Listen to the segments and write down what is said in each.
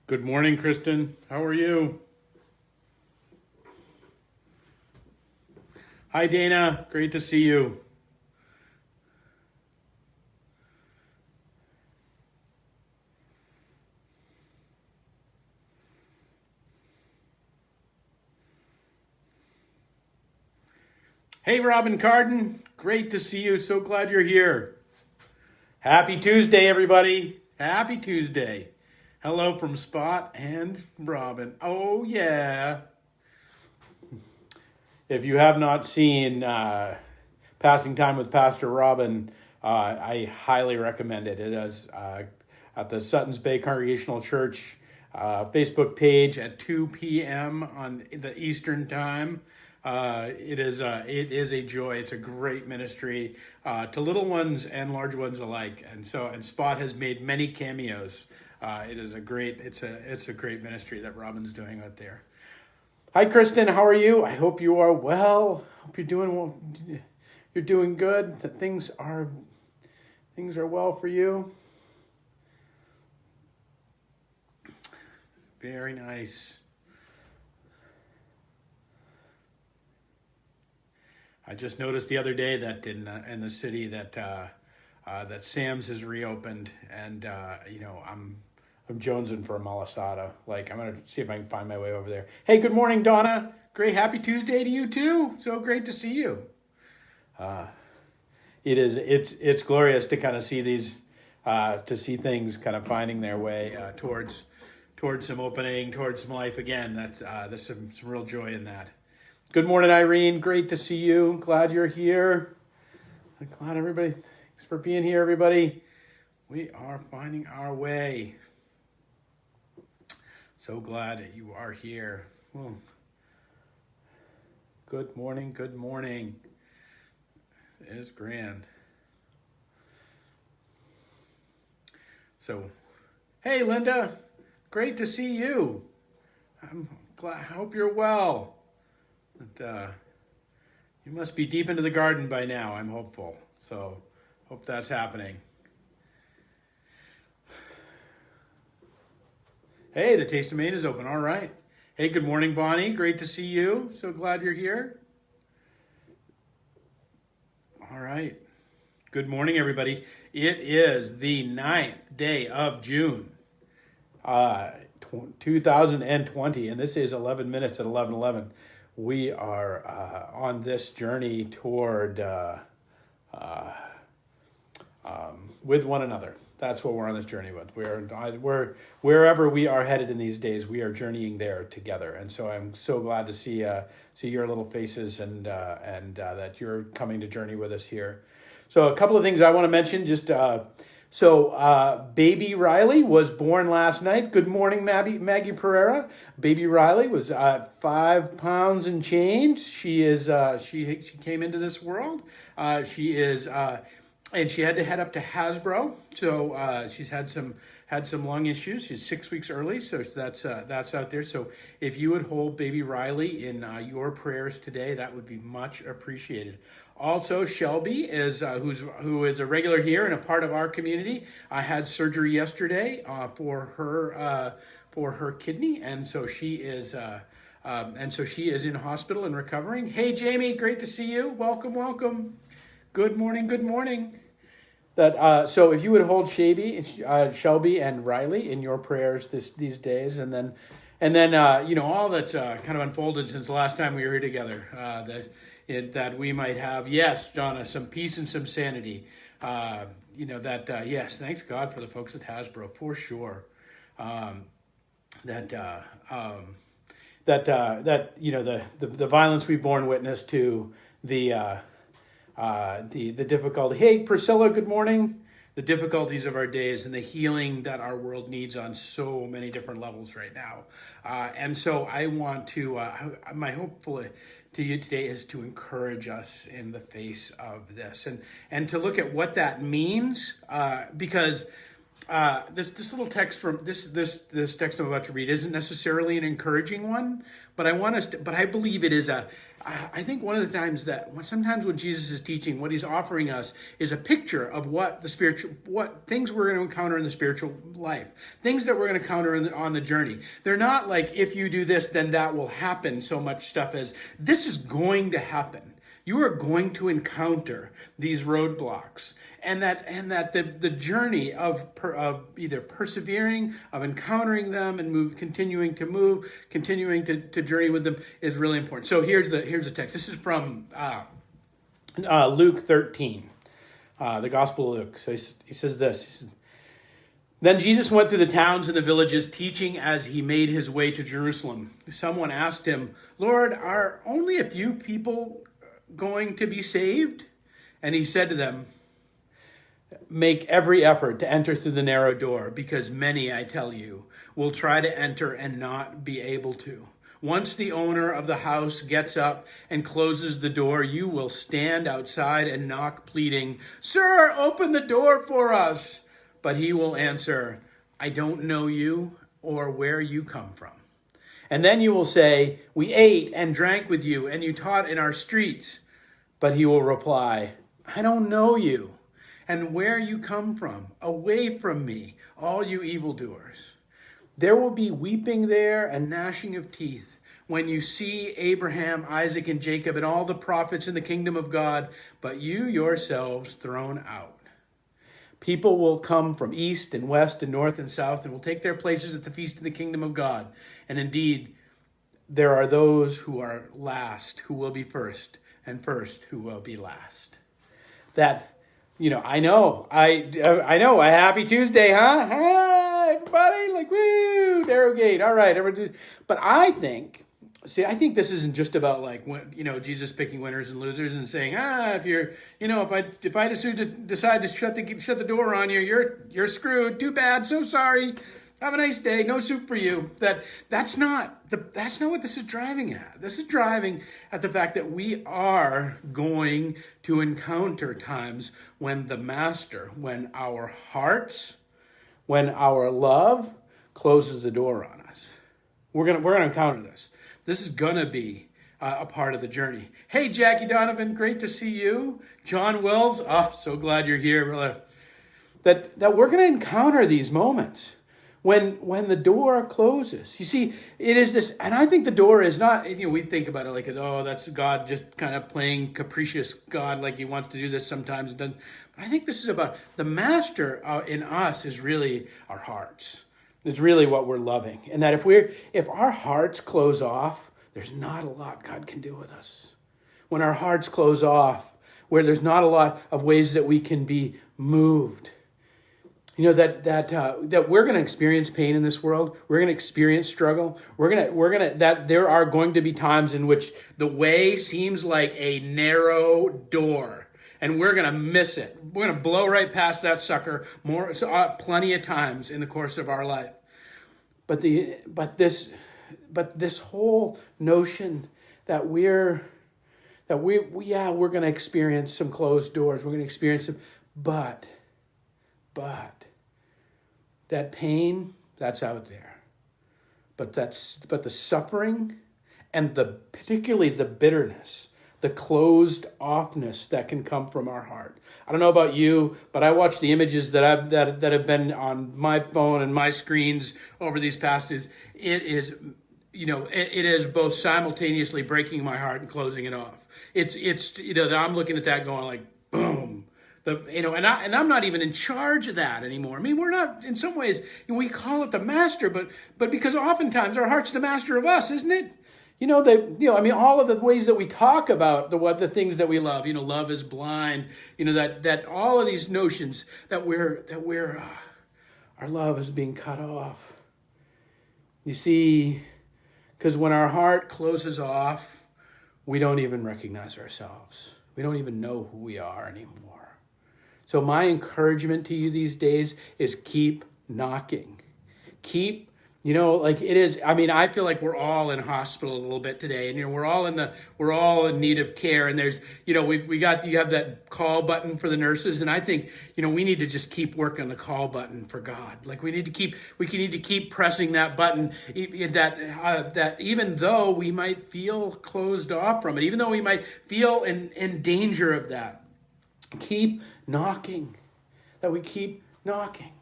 Good morning, Kristen. How are you? Hi, Dana. Great to see you. Hey, Robin Carden. Great to see you. So glad you're here. Happy Tuesday, everybody. Happy Tuesday. Hello from Spot and Robin. Oh, yeah. If you have not seen Passing Time with Pastor Robin, I highly recommend it. It is at the Suttons Bay Congregational Church Facebook page at 2 p.m. on the Eastern Time. It is a joy. It's a great ministry to little ones and large ones alike. And Spot has made many cameos. It's a great ministry that Robin's doing out there. Hi, Kristen. How are you? I hope you are well. Hope you're doing well. You're doing good. That things are well for you. Very nice. I just noticed the other day that in the city that Sam's has reopened, and I'm jonesing for a malasada. Like, I'm gonna see if I can find my way over there. Hey, good morning, Donna. Great, happy Tuesday to you too. So great to see you. It's glorious to kind of see these, to see things kind of finding their way towards some opening, towards some life again. There's some real joy in that. Good morning, Irene. Great to see you. Glad you're here. Glad everybody. Thanks for being here, everybody. We are finding our way. So glad that you are here. Well, good morning. Good morning. It is grand. So, hey, Linda. Great to see you. I'm glad. I hope you're well. But, you must be deep into the garden by now, I'm hopeful. So, hope that's happening. Hey, the Taste of Maine is open. All right. Hey, good morning, Bonnie. Great to see you. So glad you're here. All right. Good morning, everybody. It is the 9th day of June, 2020, and this is 11 minutes at 11:11. We are on this journey toward with one another. That's what we're on this journey with. We're wherever we are headed in these days, we are journeying there together. And so I'm so glad to see your little faces and that you're coming to journey with us here. So a couple of things I want to mention. Baby Riley was born last night. Good morning, Maggie Pereira. Baby Riley was at 5 pounds and change. She came into this world. And she had to head up to Hasbro, so she's had some lung issues. She's 6 weeks early, so that's out there. So if you would hold baby Riley in your prayers today, that would be much appreciated. Also, Shelby who is a regular here and a part of our community. I had surgery yesterday for her kidney, and so she is in hospital and recovering. Hey, Jamie, great to see you. Welcome. Good morning. So if you would hold Shelby and Riley in your prayers these days, and then all that's kind of unfolded since the last time we were here together, that we might have, yes, Donna, some peace and some sanity. Yes, thanks God for the folks at Hasbro for sure. The violence we've borne witness to, the difficulty. Hey, Priscilla, good morning. The difficulties of our days and the healing that our world needs on so many different levels right now. And so I want to, my hope to you today is to encourage us in the face of this and to look at what that means, because This little text from this text I'm about to read isn't necessarily an encouraging one, but I believe it is I think one of the times sometimes when Jesus is teaching, what he's offering us is a picture of what things we're going to encounter in the spiritual life, things that we're going to encounter on the journey. They're not like, if you do this, then that will happen, so much stuff as this is going to happen. You are going to encounter these roadblocks, and that the journey of either persevering, of encountering them, and continuing to journey with them is really important. So here's the text. This is from Luke 13, the Gospel of Luke. So he says this. He says, "Then Jesus went through the towns and the villages, teaching as he made his way to Jerusalem. Someone asked him, 'Lord, are only a few people going to be saved?' And he said to them, 'Make every effort to enter through the narrow door, because many, I tell you, will try to enter and not be able to. Once the owner of the house gets up and closes the door, you will stand outside and knock, pleading, "Sir, open the door for us." But he will answer, "I don't know you or where you come from." And then you will say, "We ate and drank with you, and you taught in our streets." But he will reply, "I don't know you, and where you come from. Away from me, all you evildoers." There will be weeping there and gnashing of teeth when you see Abraham, Isaac, and Jacob, and all the prophets in the kingdom of God, but you yourselves thrown out. People will come from east and west and north and south and will take their places at the feast of the kingdom of God. And indeed, there are those who are last who will be first, and first who will be last. That, I know, a happy Tuesday, huh? Hi, everybody, like, woo, narrow gate. All right, everybody. But I think this isn't just about Jesus picking winners and losers and saying, if I decide to shut the door on you, you're screwed. Too bad. So sorry. Have a nice day. No soup for you. That's not what this is driving at. This is driving at the fact that we are going to encounter times when the Master, when our hearts, when our love closes the door on us. We're gonna encounter this. This is gonna be a part of the journey. Hey, Jackie Donovan, great to see you. John Wells, so glad you're here, brother. That we're gonna encounter these moments when the door closes. You see, it is this, and I think the door is not, we think about it like, that's God just kind of playing capricious God, like he wants to do this sometimes. But I think this is about the Master in us is really our hearts. It's really what we're loving. And that if our hearts close off, there's not a lot God can do with us. When our hearts close off, where there's not a lot of ways that we can be moved. That we're going to experience pain in this world. We're going to experience struggle. That there are going to be times in which the way seems like a narrow door, and we're going to miss it. We're going to blow right past that sucker plenty of times in the course of our life. But this whole notion that we're going to experience some closed doors. We're going to experience them, but that pain, that's out there. But the suffering and particularly the bitterness, the closed offness that can come from our heart. I don't know about you, but I watch the images that have been on my phone and my screens over these past days. It is both simultaneously breaking my heart and closing it off. I'm looking at that going like, boom. And I'm not even in charge of that anymore. I mean, we're not, in some ways, we call it the Master, but because oftentimes our heart's the master of us, isn't it? All of the ways that we talk about the things that we love, love is blind, that all of these notions that our love is being cut off. You see, because when our heart closes off, we don't even recognize ourselves. We don't even know who we are anymore. So my encouragement to you these days is keep knocking. Keep Like it is. I mean, I feel like we're all in hospital a little bit today, and we're all in need of care. And there's, you have that call button for the nurses, and I think, we need to just keep working the call button for God. Like we need to keep pressing that button. That even though we might feel closed off from it, even though we might feel in danger of that, keep knocking. That we keep knocking.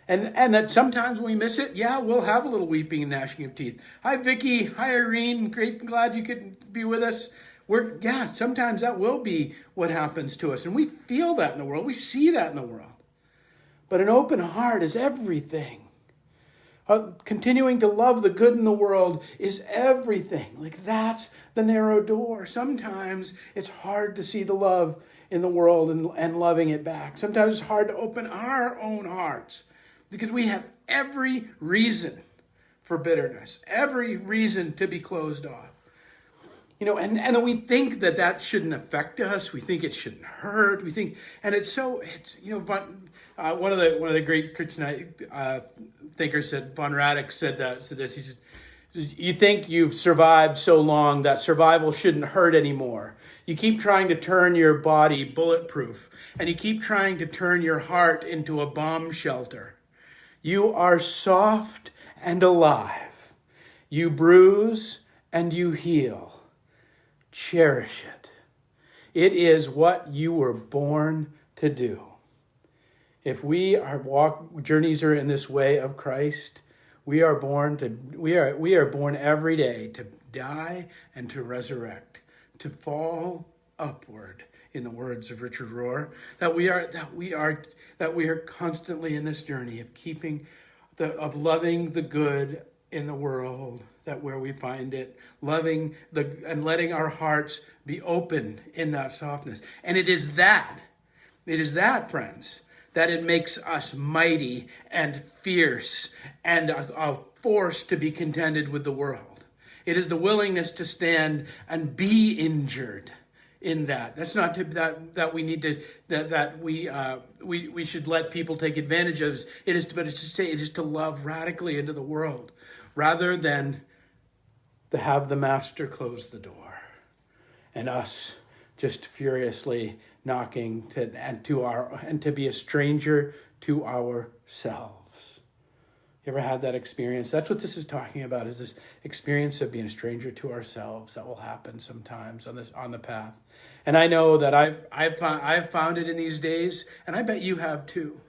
And that sometimes when we miss it, we'll have a little weeping and gnashing of teeth. Hi, Vicky. Hi, Irene. Great. Glad you could be with us. Sometimes that will be what happens to us. And we feel that in the world. We see that in the world. But an open heart is everything. Continuing to love the good in the world is everything. Like that's the narrow door. Sometimes it's hard to see the love in the world and loving it back. Sometimes it's hard to open our own hearts. Because we have every reason for bitterness, every reason to be closed off. And then we think that shouldn't affect us. We think it shouldn't hurt. We think, and but one of the great Christian thinkers said, Von Radek said this. He said, "You think you've survived so long that survival shouldn't hurt anymore. You keep trying to turn your body bulletproof, and you keep trying to turn your heart into a bomb shelter. You are soft and alive. You bruise and you heal. Cherish it. It is what you were born to do." If we are journeys are in this way of Christ, we are born every day to die and to resurrect, to fall upward. In the words of Richard Rohr, that we are constantly in this journey of loving the good in the world, that where we find it, and letting our hearts be open in that softness. And it is that, friends, that it makes us mighty and fierce and a force to be contended with the world. It is the willingness to stand and be injured. In that's not that we need to that we should let people take advantage of. It is to love radically into the world, rather than to have the master close the door, and us just furiously knocking to be a stranger to ourselves. You ever had that experience? That's what this is talking about, is this experience of being a stranger to ourselves that will happen sometimes on the path. And I know that I've found it in these days, and I bet you have too.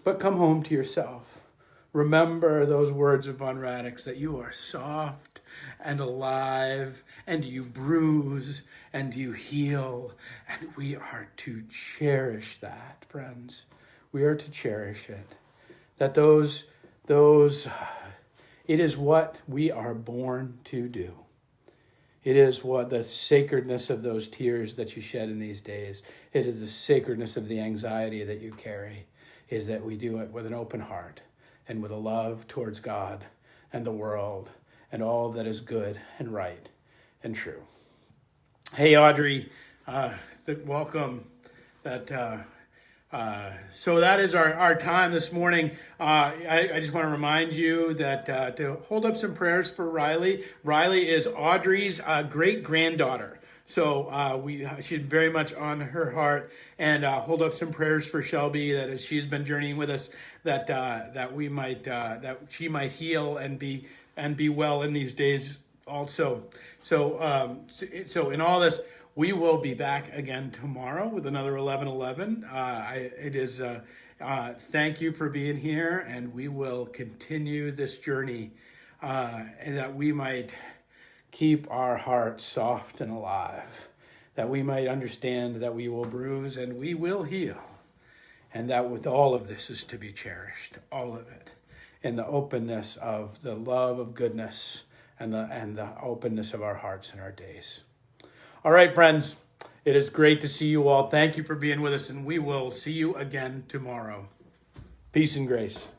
But come home to yourself. Remember those words of Von Radek's, that you are soft and alive, and you bruise and you heal, and we are to cherish that, friends. We are to cherish it. That it is what we are born to do. It is what the sacredness of those tears that you shed in these days. It is the sacredness of the anxiety that you carry, is that we do it with an open heart and with a love towards God and the world and all that is good and right and true. Hey, Audrey, welcome. So that is our time this morning. I just want to remind you that to hold up some prayers for Riley. Riley is Audrey's great-granddaughter. So she's very much on her heart, and hold up some prayers for Shelby, that as she's been journeying with us, that she might heal and be well in these days also. So in all this, we will be back again tomorrow with another 11:11. Thank you for being here, and we will continue this journey, and that we might keep our hearts soft and alive, that we might understand that we will bruise and we will heal, and that with all of this is to be cherished, all of it, in the openness of the love of goodness and the openness of our hearts and our days. All right, friends, it is great to see you all. Thank you for being with us, and we will see you again tomorrow. Peace and grace.